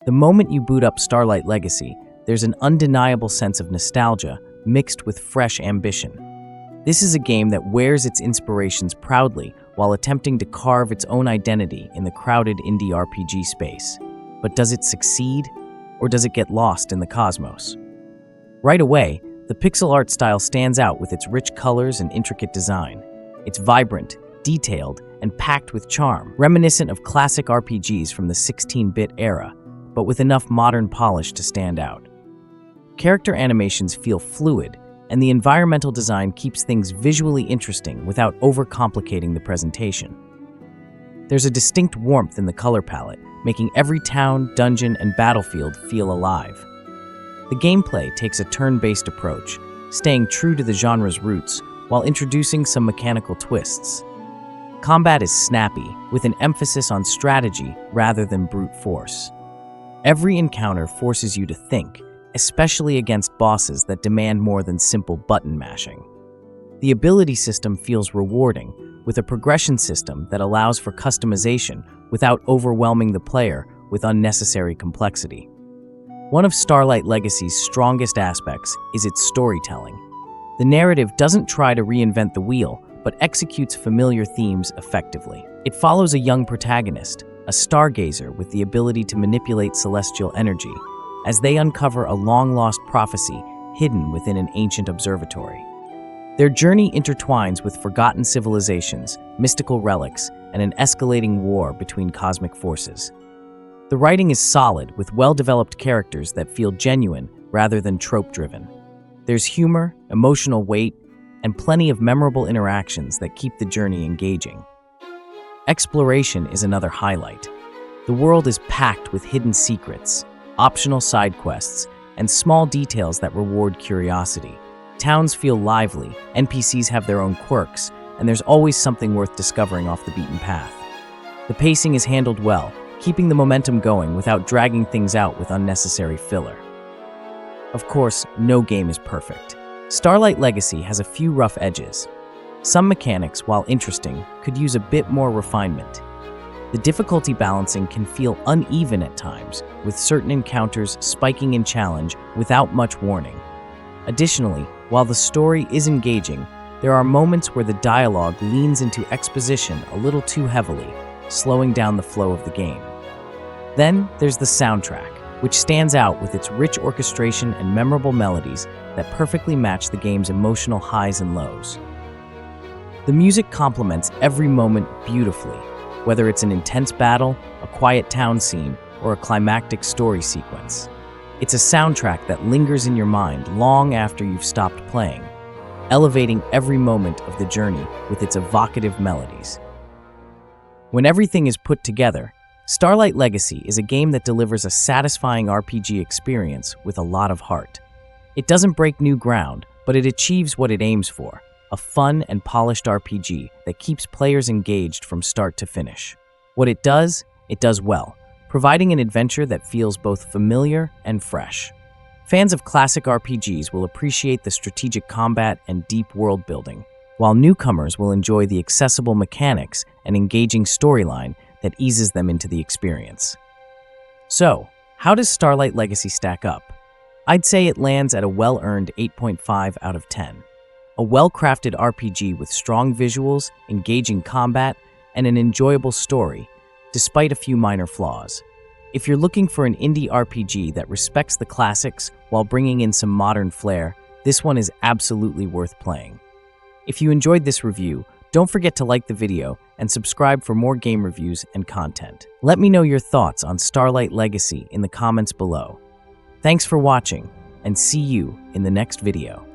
The moment you boot up Starlight Legacy, there's an undeniable sense of nostalgia mixed with fresh ambition. This is a game that wears its inspirations proudly while attempting to carve its own identity in the crowded indie RPG space. But does it succeed, or does it get lost in the cosmos? Right away, the pixel art style stands out with its rich colors and intricate design. It's vibrant, detailed, and packed with charm, reminiscent of classic RPGs from the 16-bit era, but with enough modern polish to stand out. Character animations feel fluid, and the environmental design keeps things visually interesting without overcomplicating the presentation. There's a distinct warmth in the color palette, making every town, dungeon, and battlefield feel alive. The gameplay takes a turn-based approach, staying true to the genre's roots while introducing some mechanical twists. Combat is snappy, with an emphasis on strategy rather than brute force. Every encounter forces you to think, especially against bosses that demand more than simple button mashing. The ability system feels rewarding, with a progression system that allows for customization without overwhelming the player with unnecessary complexity. One of Starlight Legacy's strongest aspects is its storytelling. The narrative doesn't try to reinvent the wheel, but executes familiar themes effectively. It follows a young protagonist, a stargazer with the ability to manipulate celestial energy, as they uncover a long-lost prophecy hidden within an ancient observatory. Their journey intertwines with forgotten civilizations, mystical relics, and an escalating war between cosmic forces. The writing is solid, with well-developed characters that feel genuine rather than trope-driven. There's humor, emotional weight, and plenty of memorable interactions that keep the journey engaging. Exploration is another highlight. The world is packed with hidden secrets, optional side quests, and small details that reward curiosity. Towns feel lively, NPCs have their own quirks, and there's always something worth discovering off the beaten path. The pacing is handled well, keeping the momentum going without dragging things out with unnecessary filler. Of course, no game is perfect. Starlight Legacy has a few rough edges. Some mechanics, while interesting, could use a bit more refinement. The difficulty balancing can feel uneven at times, with certain encounters spiking in challenge without much warning. Additionally, while the story is engaging, there are moments where the dialogue leans into exposition a little too heavily, slowing down the flow of the game. Then there's the soundtrack, which stands out with its rich orchestration and memorable melodies that perfectly match the game's emotional highs and lows. The music complements every moment beautifully, whether it's an intense battle, a quiet town scene, or a climactic story sequence. It's a soundtrack that lingers in your mind long after you've stopped playing, elevating every moment of the journey with its evocative melodies. When everything is put together, Starlight Legacy is a game that delivers a satisfying RPG experience with a lot of heart. It doesn't break new ground, but it achieves what it aims for, a fun and polished RPG that keeps players engaged from start to finish. What it does well, providing an adventure that feels both familiar and fresh. Fans of classic RPGs will appreciate the strategic combat and deep world building, while newcomers will enjoy the accessible mechanics and engaging storyline that eases them into the experience. So, how does Starlight Legacy stack up? I'd say it lands at a well-earned 8.5 out of 10. A well-crafted RPG with strong visuals, engaging combat, and an enjoyable story, despite a few minor flaws. If you're looking for an indie RPG that respects the classics while bringing in some modern flair, this one is absolutely worth playing. If you enjoyed this review, don't forget to like the video and subscribe for more game reviews and content. Let me know your thoughts on Starlight Legacy in the comments below. Thanks for watching, and see you in the next video.